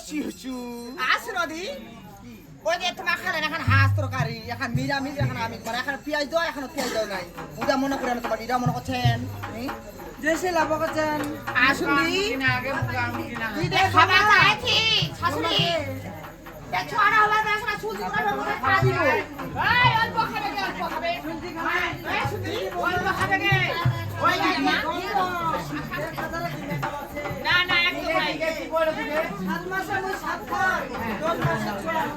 শিশু আসো নদী ওই যে তোমার খালেন এখন হাঁস তরকারি এখন নিরামিষ এখন আমিষ মানে এখন পেঁয়াজ দাও এখন পেঁয়াজ দাও নাই ওটা মনে করেন তোমার এটা মনে করছেন দেশে লাভ করছেন আসুন তুই দেখ খাবার খাইছি শাশুড়ি দেখো আর হলা দাস না চুল দিনা ধরে খা দিব এই অল্প খাবে গে অল্প খাবে এই শুনি অল্প খাবে গে ওই না না না একদম নাই কি বলে দিবে 7 মাসে মই 7 খাই 10 মাসে 7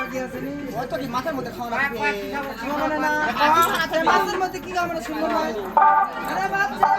বাকি আছে ওই তো কি মাথার মধ্যে খাওয়া লাগবে খাওয়া না মাথার মধ্যে কি খাওয়া মানে শুনবো না আরে বাচ্চা